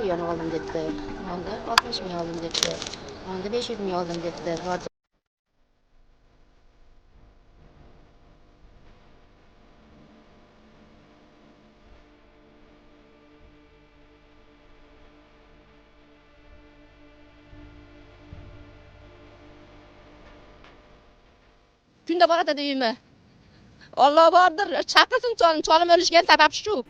milyon aldım dediler. Onda 60 milyon aldım dediler. Onda 500 milyon aldım dediler. Günde bana değil mi? Allah vardır. Çakırsın çoğalım. Çoğalım ölüşken sebep şu.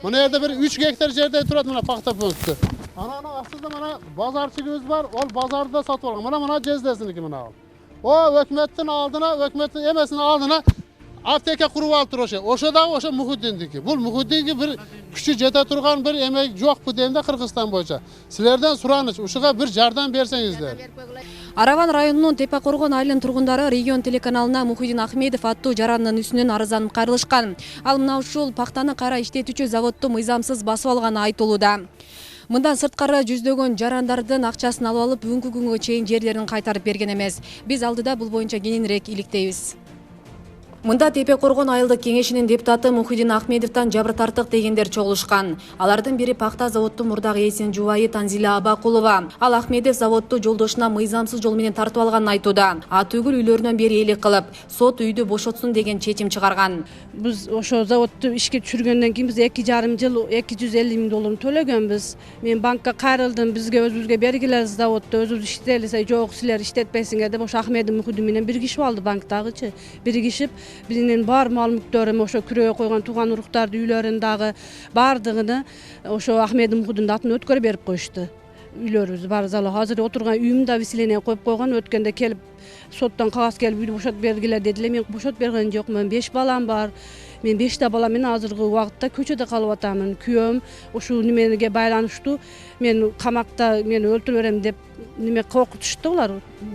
Mana yerda bir 3 gektar yerda turadi mana paxta po'sti. Ana aslida mana bozorchimiz bor, ol bozorda sotib olgan. Mana jezdasiniki mana ol. O hukumatning oldina, hukumatning emasini oldina apteka qurib olib tur o'sha. O'shada o'sha Muhiddindiki. Bu Muhiddinga bir kuchi jeta turgan bir emek yo'q bu demda Qirg'iziston bo'yicha. Sizlardan so'ranish, o'shaga bir yordam bersangizlar. Араван районунун Тепе Коргон айылынын тургундары регион телеканалына Мухиддин Ахмедов аттуу жарандын үстүнөн арызданып кайрылышкан. Ал мына ушул пактаны кара иштетүүчү заводду мыйзамсыз басып алганы айтылууда. Мындан сырткары жүздөгөн жарандардын акчасын алып алып бүгүнкү күнгө чейин жерлерин кайтарып берген эмес. Биз алдыда бул боюнча кененирээк иликтейбиз. Мында Тепе Коргон айылдык кеңешинин депутаты Мухиддин Ахмедовдон жабыр тартык дегендер чогулушкан. Алардын бири пакта заводдун мурдагы ээсинин жубайы Танзила Абакулова. Ал Ахмедов заводду жолдошуна мыйзамсыз жол менен тартып алганын айтууда. А түгүл үйлөрүнөн бери элек кылып, сот үйдү бошотсун деген чечим чыгарган. Biz ошо заводду ишке түшүргөндөн кийин биз 2,5 жыл 250 миң долларын төлөгөнбүз. Мен банкка кайрылдым, бизге өзүбүзгө бергиле заводду, өзүбүз иштелесе, жок силер иштетпесиңер деп ошо Ахмедов Мухиддин менен биригишип алды банктагычы. Биригишип Bizinin бар мал мүктөрүм ошо күрөөгө койгон тууган уруктарды үйлөрүн дагы бардыгыны ошо Ахмедов Мухиддиндин атын өткөрүп берип коюшту. Үйлөрүбүз бар залы азыр отурган үйүмдү да виселение коюп койгон. Өткөндө келип соттон кагаз келип үйдү бошотуп бергиле дедилер. Мен бошотуп берген жокмун. 5 балам бар. Мен 5 та бала менен азыркы убакытта көчөдө калып атамын. Күйөөм ушул немеге байланыштуу. Мен камакта мени өлтүрүп берем деп неме коркутушту улар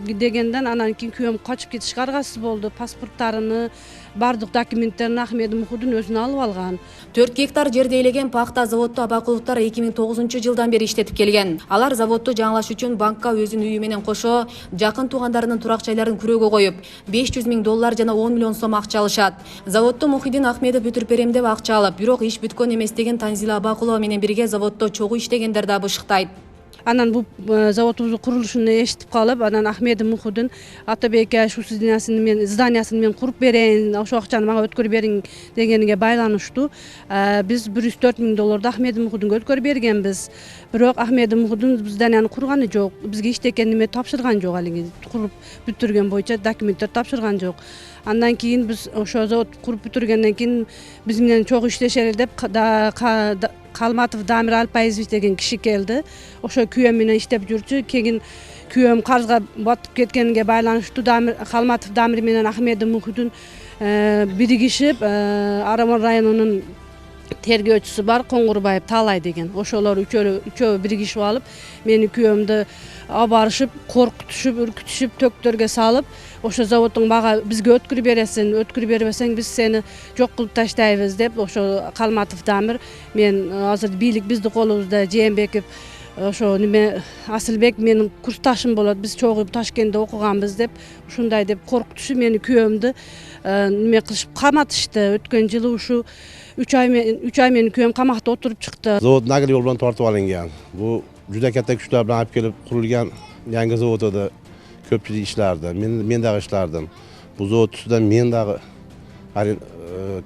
дегенден анан кийин күйөөм качып кетишке аргасыз болду. Паспорттарыны бардык документтерин Ахмедов Мухиддин өзүнө алып алган. 4 гектар жерде элеген пакта заводду Абакуловдор 2009-жылдан бери иштетип келген. Алар заводду жаңылаш үчүн банкка өзүнүн үйү менен кошо жакын туугандарынын турак жайларын күрөөгө коюп, 500 миң доллар жана 10 миллион сом акча алышат. Заводду Мухиддин Ахмедов бүтүрүп берем деп акча алып, бирок иш бүткөн эмес деген Танзила Абакулова менен бирге заводдо чогуу иштегендер да бышыктайт. Анан бул заводубуздун курулушуну эшитип калып, анан Ахмедов Мухиддин Атабекке ушул зданиясын мен куруп берейин, ошол акчаны мага өткөрүп бериң дегениге байланыштуу. Биз 104 миң долларды Ахмедов Мухиддинге өткөрүп бергенбиз. Бирок Ахмедов Мухиддин зданияны курганы жок. Бизге иштекен неме тапшырган жок, алиги куруп бүтүргөн боюнча документтер тапшырган жок. Андан кийин биз ошо завод куруп бүтүргөндөн кийин биз менен чогуу иштешели деп Kalmatov Damir Alpayevich деген киши келди. Ошо күйөөм менен иштеп жүрчү. Кийин күйөөм карызга батып кеткениге байланыштуу Kalmatov Damir менен Ахмедов Мухиддин биригишип Араван районунун тергөөчүсү бар Коңгурбаев Талай деген. Ошолор үчөө биригишип алып, мени күйөөмдү абарышып, коркутушуп, үркүтүшүп, төктөргө салып, ошо заводдун мага бизге өткөрүп бересиң, өткөрүп бербесең биз сени жок кылып таштайбыз деп ошо Kalmatov Damir мен азыр бийлик биздин колубузда Жээнбеков ошо неме Асылбек менин курсташым болот. Биз чогуу Ташкентте окуганбыз деп ушундай деп коркутушуп мени күйөөмдү неме кылышып каматышты. Өткөн жылы ушу 3 ай менен күйөөм камакта отуруп чыкты. Zavod naql yo'l bilan tortib olingan. Bu juda katta kuchlar bilan olib kelib qurilgan yangi zavod edi. Ko'pchilik ishlardi. Men dag'i ishlardim. Bu zavod ustidan men dag'i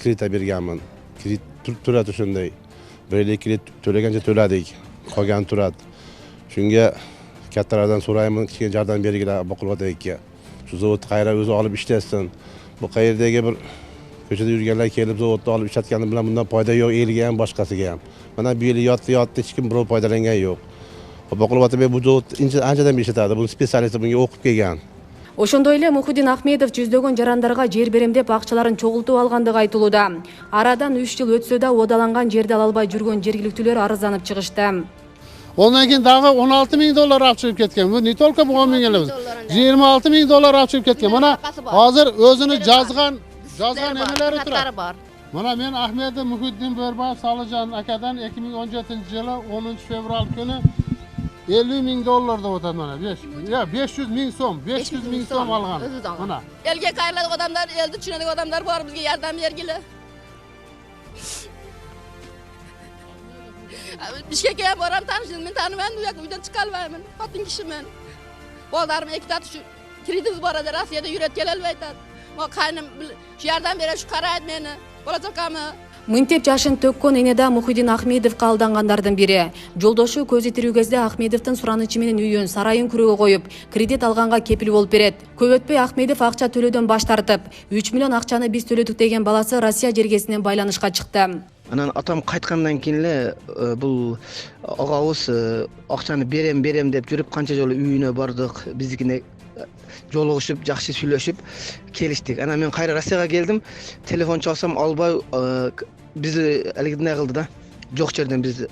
kredit berganman. Kredit turadi shunday. 1 kredit to'lagancha to'ladik. Qolgan turadi. Shunga kattalardan so'rayman, kichkina yordam bergilar Boqulvodga. Shu zavod qayerga o'zi olib ishlasin. Bu qayerdagi bir ko'chada yurganlar kelib zavodni olib ishlatgani bilan bundan foyda yo'q, eliga ham boshqasiga ham. Mana bu yil yotdi, hech kim birov foydalangan yo'q. Boqulvod bu zavod anchadan beri ishlatadi. Buni spetsialisti bunga o'qib kelgan. Ошондой эле Мухиддин Ахмедов жүздөгөн жарандарга жер берем деп акчаларын чогултуп алгандыгы айтылууда. Арадан 3 жыл өтсө да оодаланган жерди ала албай жүргөн жергиликтүүлөр арызданып чыгышты. Ondan keyin dag'i 16 ming dollar olib chiqib ketgan. Bu ne tolka bu 10 ming emas. 26 ming dollar olib chiqib ketgan. Mana hozir o'zini yozgan nimalari turadi. Mana men Ahmedov Muhiddin Bo'rbayev Solijon akadan 2017-yili 10 fevral kuni 50 ming dollar deb o'tadi mana. 500 ming so'm, 500 ming so'm olgan. Mana. Elga qayriladigan odamlar, elni tushunadigan odamlar bor, bizga yordam bergili. Bishkekka ham boram, tanishdim, men tanimayman, u yoqqa uydan chiqa olmayman. Xotin kishiman. Bolalarim ikkitasi shu kredit bor edi, Rossiyada yurib kela olmaydi. Men qaynim shu yerdan beri shu qaraydi meni. Bolachaqamni Мынтип жашын төккөн энеда Мухиддин Ахмедовго алдангандардын бири. Жолдошу көзү тирүү кезде Ахмедовдун суранычы менен үйүн, сарайын күрөөгө коюп, кредит алганга кепил болуп берет. Көп өтпөй Ахмедов акча төлөөдөн баш тартып, 3 миллион акчаны биз төлөдүк деген баласы Россия жергесинен байланышка чыкты. Анан атам кайткандан кийин эле бул агабыз акчаны берем деп жүрүп канча жолу үйүнө бардык, биздикине жолугушуп, жакшы сүйлөшүп келиштик. Анан мен кайра Россияга келдим. Телефон чалсам албай, бизди алигидне кылды да. Жок жерден биз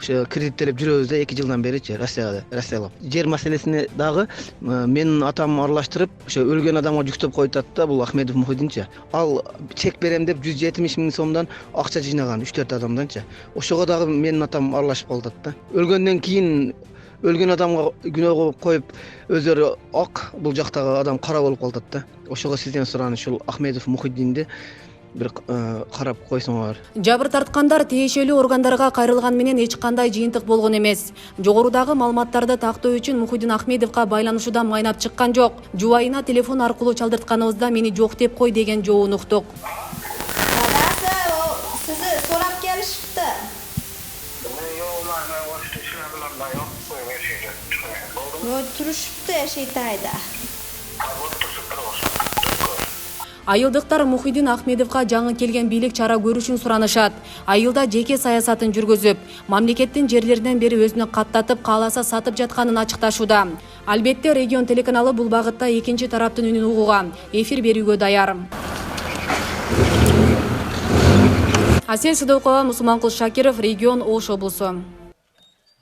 ошо кредиттелеп жүрөбүз да 2 жылдан беричи Россиялап. Жер маселесине дагы менин атам аралаштырып, ошо өлгөн адамга жүктөп койтат да, бул Ахмедов Мухиддинчи. Ал чек берем деп 170 000 сомдон акча жыйнаган 3-4 адамданчы. Ошого дагы менин атам аралашып калдат да. Өлгөндөн кийин өлгөн адамга күнөө коюп өздөрү ак, бул жактагы адам кара болуп калат да. Ошого сизден сураныш ушул Ахмедов Мухиддинди бир карап койсоңор. Жабыр тарткандар тиешелүү органдарга кайрылган менен эч кандай жыйынтык болгон эмес. Жогорудагы маалыматтарды тактоо үчүн Мухиддин Ахмедовго байланышуудан майнап чыккан жок. Жубайына телефон аркылуу чалдыртканыбызда мени жок деп кой деген жообун уктук. Dadasi sizni so'rab kelishibdi. Turishibdi Shaytayda. Айылдыктар Мухиддин Ахмедовго жаңы келген бийлик чара көрүшүн суранышат. Айылда жеке саясатын жүргүзүп, мамлекеттин жерлеринен бери өзүнө каттатып, кааласа сатып жатканын ачыкташууда. Албетте регион телеканалы бул багытта экинчи тараптын үнүн угууга, эфир берүүгө даяр. Асел Сыдыкова, Мусулманкул Шакиров, регион Ош облусу.